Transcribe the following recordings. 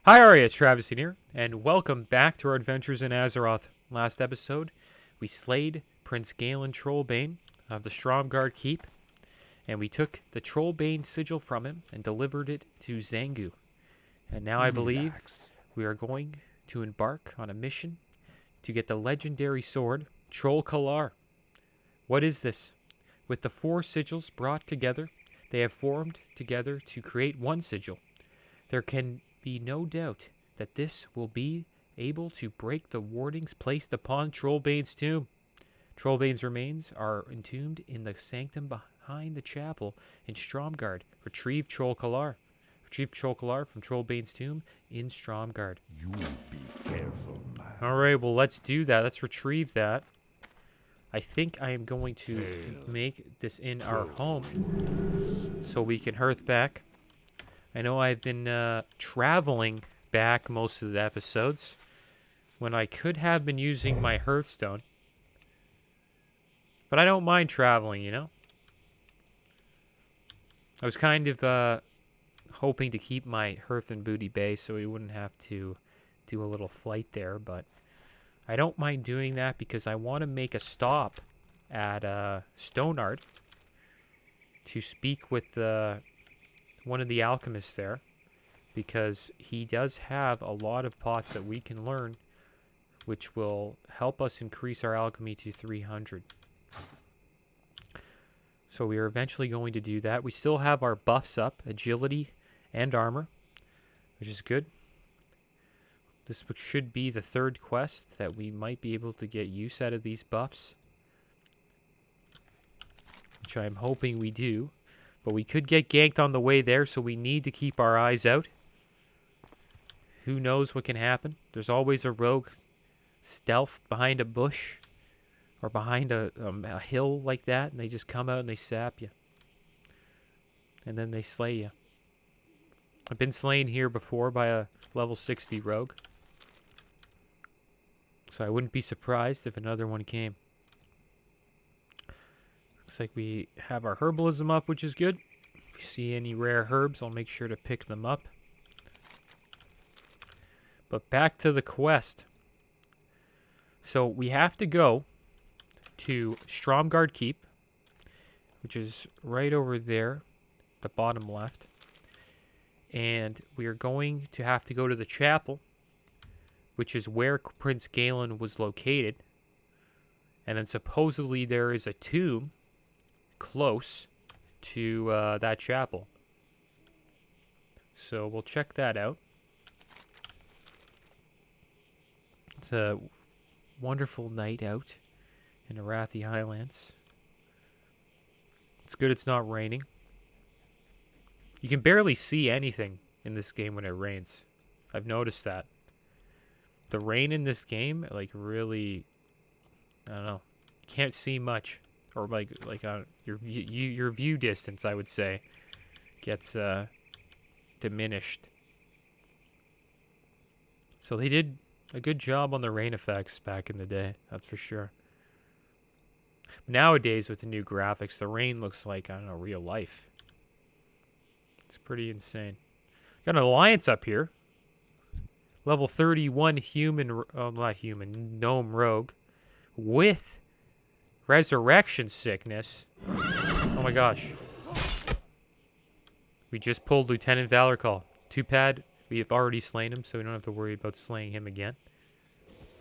Hi, Arya, it's Travis here, and welcome back to our adventures in Azeroth. Last episode, we slayed Prince Galen Trollbane of the Stromgarde Keep, and we took the Trollbane sigil from him and delivered it to Zangu. And now I believe we are going to embark on a mission to get the legendary sword, Trolkalar. What is this? With the 4 sigils brought together, they have formed together to create one sigil. There can be no doubt that this will be able to break the wardings placed upon Trollbane's tomb. Trollbane's remains are entombed in the sanctum behind the chapel in Stromgarde. Retrieve Trolkalar. Retrieve Trolkalar from Trollbane's tomb in Stromgarde. You be careful, man. Alright, well, let's do that. Let's retrieve that. I think I am going to make this in our home so we can hearth back. I know I've been traveling back most of the episodes when I could have been using my Hearthstone. But I don't mind traveling, you know? I was kind of hoping to keep my Hearth and Booty base so we wouldn't have to do a little flight there, but I don't mind doing that because I want to make a stop at Stoneart to speak with one of the alchemists there, because he does have a lot of pots that we can learn which will help us increase our alchemy to 300. So we are eventually going to do that. We still have our buffs up, agility and armor, which is good. This should be the 3rd quest that we might be able to get use out of these buffs, which I'm hoping we do. But we could get ganked on the way there, so we need to keep our eyes out. Who knows what can happen? There's always a rogue stealth behind a bush or behind a hill like that, and they just come out and they sap you. And then they slay you. I've been slain here before by a level 60 rogue, so I wouldn't be surprised if another one came. Looks like we have our herbalism up, which is good. If you see any rare herbs, I'll make sure to pick them up. But back to the quest. So we have to go to Stromgarde Keep, which is right over there, the bottom left. And we are going to have to go to the chapel, which is where Prince Galen was located. And then supposedly there is a tomb close to that chapel. So we'll check that out. It's a wonderful night out in Arathi Highlands. It's good it's not raining. You can barely see anything in this game when it rains. I've noticed that. The rain in this game, like, really, I don't know, can't see much. Or your view distance, I would say, gets diminished. So they did a good job on the rain effects back in the day, that's for sure. Nowadays, with the new graphics, the rain looks like, I don't know, real life. It's pretty insane. Got an alliance up here. Level 31 gnome rogue with resurrection sickness. Oh my gosh. We just pulled Lieutenant Valor Call. Too-pad, we have already slain him, so we don't have to worry about slaying him again.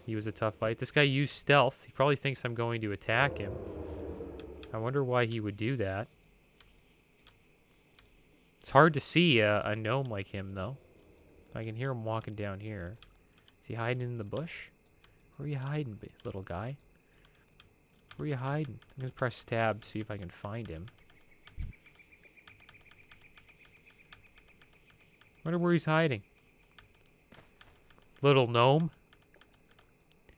He was a tough fight. This guy used stealth. He probably thinks I'm going to attack him. I wonder why he would do that. It's hard to see a gnome like him, though. I can hear him walking down here. Is he hiding in the bush? Where are you hiding, little guy? Where are you hiding? I'm going to press tab to see if I can find him. Wonder where he's hiding. Little gnome.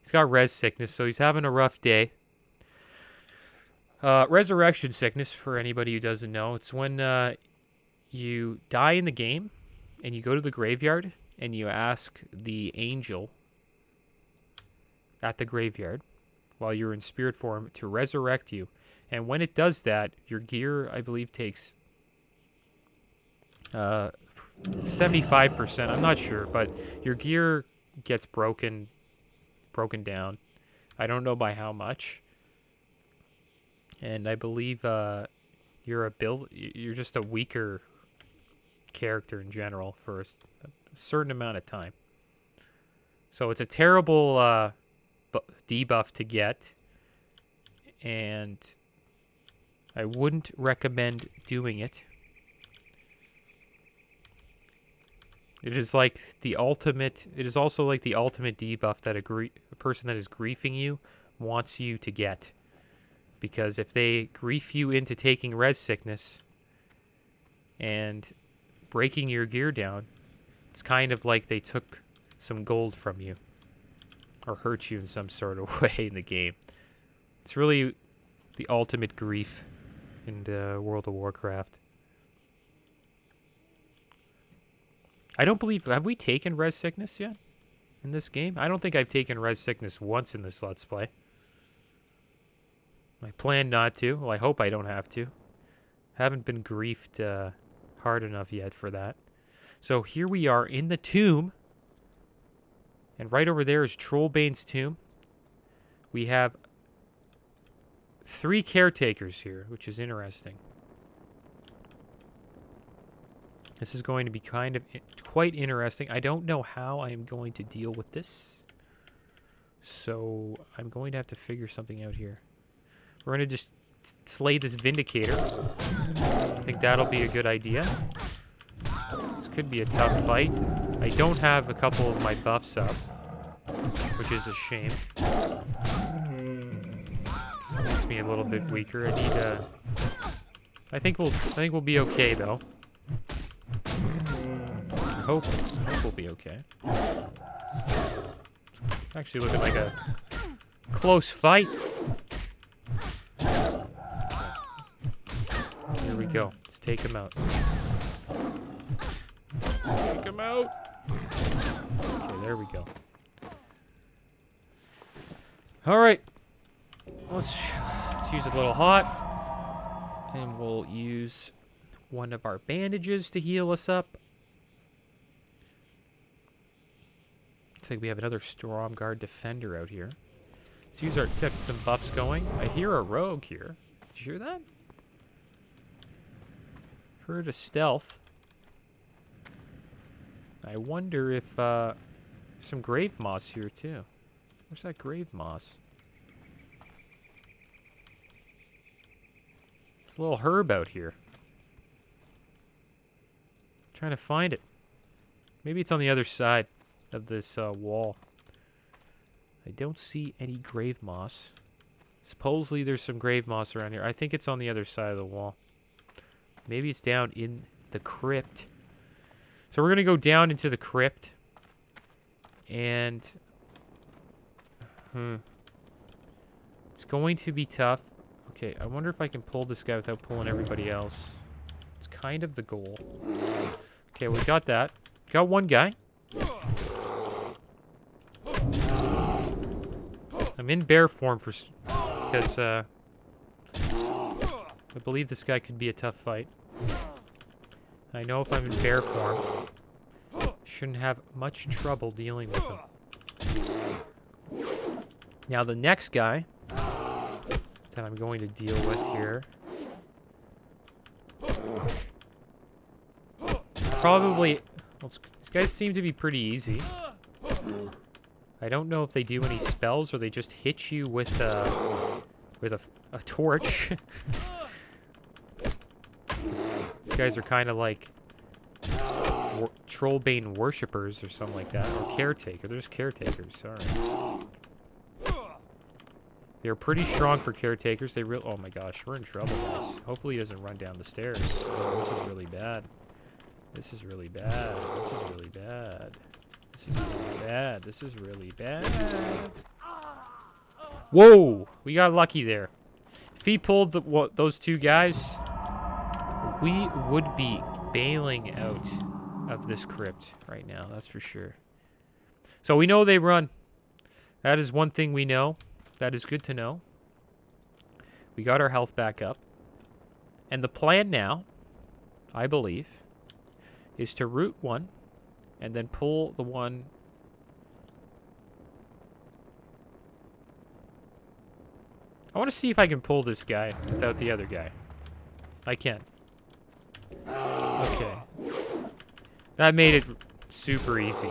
He's got res sickness, so he's having a rough day. Resurrection sickness, for anybody who doesn't know, it's when you die in the game and you go to the graveyard and you ask the angel at the graveyard while you're in spirit form to resurrect you. And when it does that, your gear, I believe, takes 75%. I'm not sure, but your gear gets broken down. I don't know by how much. And I believe you're just a weaker character in general for a certain amount of time. So it's a terrible debuff to get, and I wouldn't recommend doing it. It is like the ultimate. It is also like the ultimate debuff that a person that is griefing you wants you to get, because if they grief you into taking res sickness and breaking your gear down, it's kind of like they took some gold from you or hurt you in some sort of way in the game. It's really the ultimate grief in World of Warcraft. I don't believe... Have we taken res sickness yet in this game? I don't think I've taken res sickness once in this Let's Play. I plan not to. Well, I hope I don't have to. Haven't been griefed hard enough yet for that. So here we are in the tomb. And right over there is Trollbane's tomb. We have 3 caretakers here, which is interesting. This is going to be quite interesting. I don't know how I am going to deal with this. So I'm going to have to figure something out here. We're going to just slay this Vindicator. I think that'll be a good idea. This could be a tough fight. I don't have a couple of my buffs up, which is a shame. So it makes me a little bit weaker. I need I think we'll be okay though. I hope we'll be okay. It's actually looking like a close fight. Here we go. Let's take him out. Take him out. Okay, there we go. All right. Let's use it a little hot. And we'll use one of our bandages to heal us up. Looks like we have another Stormguard Defender out here. Let's use our... Get some buffs going. I hear a rogue here. Did you hear that? Heard a stealth. I wonder if there's some grave moss here too. Where's that grave moss? There's a little herb out here. Trying to find it. Maybe it's on the other side of this wall. I don't see any grave moss. Supposedly there's some grave moss around here. I think it's on the other side of the wall. Maybe it's down in the crypt. So we're going to go down into the crypt. And... It's going to be tough. Okay, I wonder if I can pull this guy without pulling everybody else. It's kind of the goal. Okay, we got that. Got one guy. I'm in bear form because I believe this guy could be a tough fight. I know if I'm in bear form, shouldn't have much trouble dealing with him. Now the next guy that I'm going to deal with here, probably, well, these guys seem to be pretty easy. I don't know if they do any spells or they just hit you with a torch. These guys are kind of like Trollbane worshippers or something like that, or caretaker. They're just caretakers. Sorry. They're pretty strong for caretakers. Oh my gosh, we're in trouble, guys. Hopefully he doesn't run down the stairs. Oh, this is really bad. This is really bad. This is really bad. This is really bad. This is really bad. Whoa! We got lucky there. If he pulled those 2 guys, we would be bailing out of this crypt right now. That's for sure. So we know they run. That is one thing we know. That is good to know. We got our health back up. And the plan now, I believe, is to root one and then pull the one. I want to see if I can pull this guy without the other guy. I can. Okay. That made it super easy.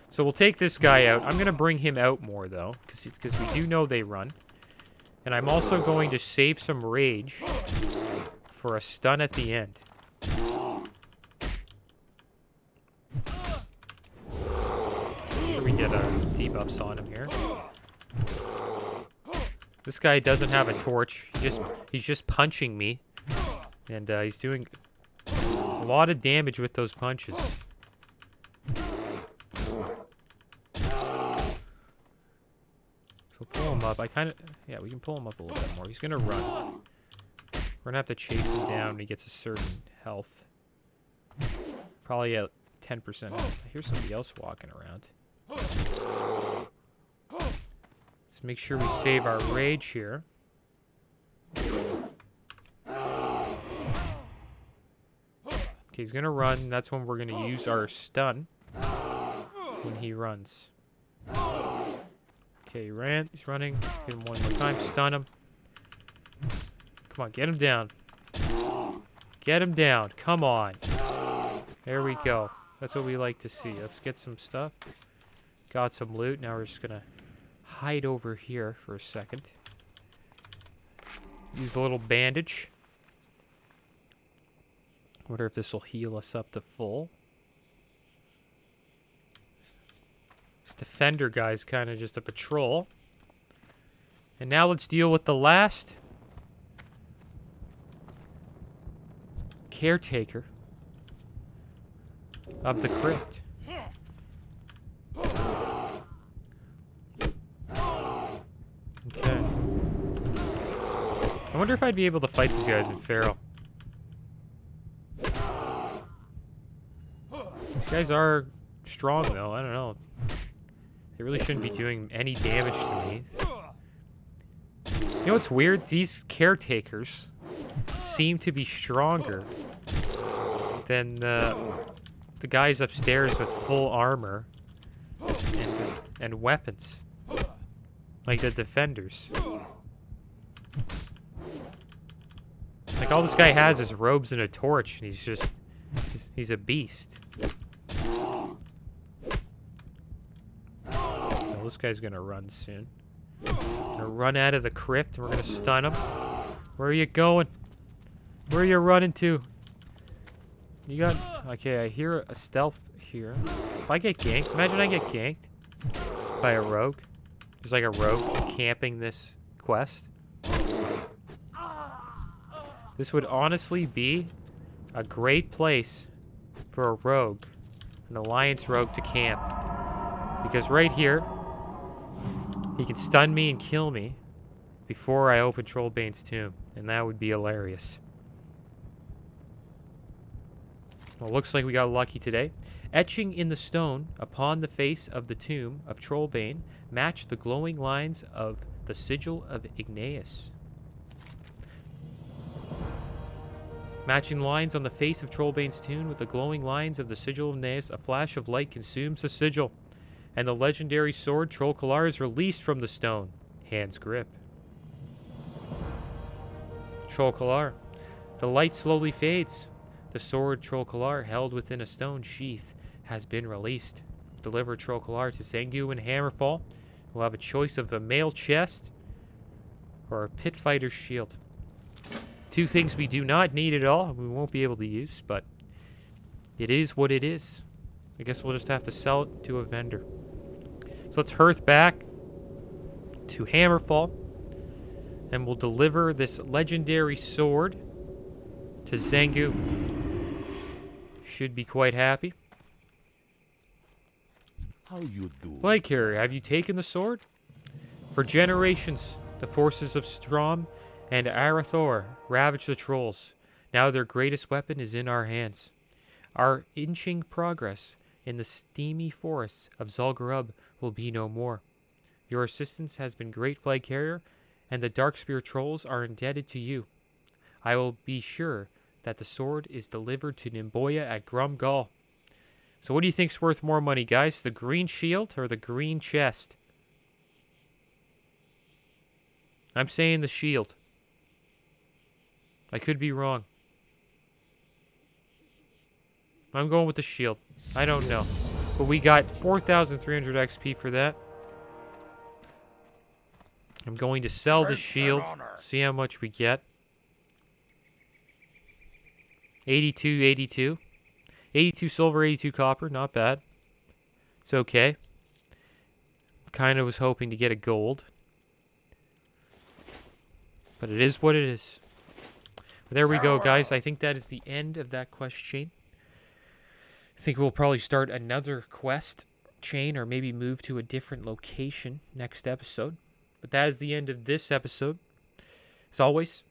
So we'll take this guy out. I'm going to bring him out more, though, because we do know they run. And I'm also going to save some rage for a stun at the end. Make sure we get some debuffs on him here. This guy doesn't have a torch. He's just punching me. And he's doing a lot of damage with those punches. So pull him up. Yeah, we can pull him up a little bit more. He's gonna run. We're gonna have to chase him down when he gets a certain health. Probably at 10% health. I hear somebody else walking around. Let's make sure we save our rage here. Okay, he's gonna run. That's when we're gonna use our stun when he runs. Okay, he ran. He's running. Hit him one more time. Stun him. Come on, get him down. Get him down. Come on. There we go. That's what we like to see. Let's get some stuff. Got some loot. Now we're just gonna hide over here for a second. Use a little bandage. Wonder if this will heal us up to full. This defender guy's kind of just a patrol. And now let's deal with the last caretaker of the crypt. Okay. I wonder if I'd be able to fight these guys in Feral. These guys are strong, though. I don't know. They really shouldn't be doing any damage to me. You know what's weird? These caretakers seem to be stronger than the guys upstairs with full armor and weapons. Like the defenders. Like all this guy has is robes and a torch, and he's a beast. Well, this guy's gonna run soon. Gonna run out of the crypt, and we're gonna stun him. Where are you going? Where are you running to? You got... Okay, I hear a stealth here. If I get ganked... Imagine I get ganked by a rogue. There's like a rogue camping this quest. This would honestly be a great place for a rogue, an alliance rogue, to camp. Because right here, he can stun me and kill me before I open Trollbane's tomb. And that would be hilarious. Well, looks like we got lucky today. Etching in the stone upon the face of the tomb of Trollbane matched the glowing lines of the sigil of Igneous. Matching lines on the face of Trollbane's tomb with the glowing lines of the sigil of Igneous, a flash of light consumes the sigil, and the legendary sword Trolkalar is released from the stone. Hand's grip. Trolkalar. The light slowly fades. The sword Trolkalar, held within a stone sheath, has been released. Deliver Trolkalar to Zengu and Hammerfall. We'll have a choice of a mail chest or a pit fighter's shield. Two things we do not need at all, we won't be able to use, but it is what it is. I guess we'll just have to sell it to a vendor. So let's hearth back to Hammerfall, and we'll deliver this legendary sword to Zengu. Should be quite happy. How you do? Flag carrier, have you taken the sword? For generations, the forces of Strom and Arathor ravaged the trolls. Now their greatest weapon is in our hands. Our inching progress in the steamy forests of Zul'Gurub will be no more. Your assistance has been great, flag carrier, and the Darkspear trolls are indebted to you. I will be sure that the sword is delivered to Nimboya at Grumgall. So what do you think's worth more money, guys? The green shield or the green chest? I'm saying the shield. I could be wrong. I'm going with the shield. I don't know. But we got 4,300 XP for that. I'm going to sell the shield. See how much we get. 82, 82. 82 silver, 82 copper. Not bad. It's okay. Kind of was hoping to get a gold. But it is what it is. But there we go, guys. I think that is the end of that quest chain. I think we'll probably start another quest chain or maybe move to a different location next episode. But that is the end of this episode. As always,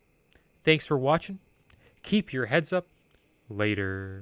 thanks for watching. Keep your heads up. Later.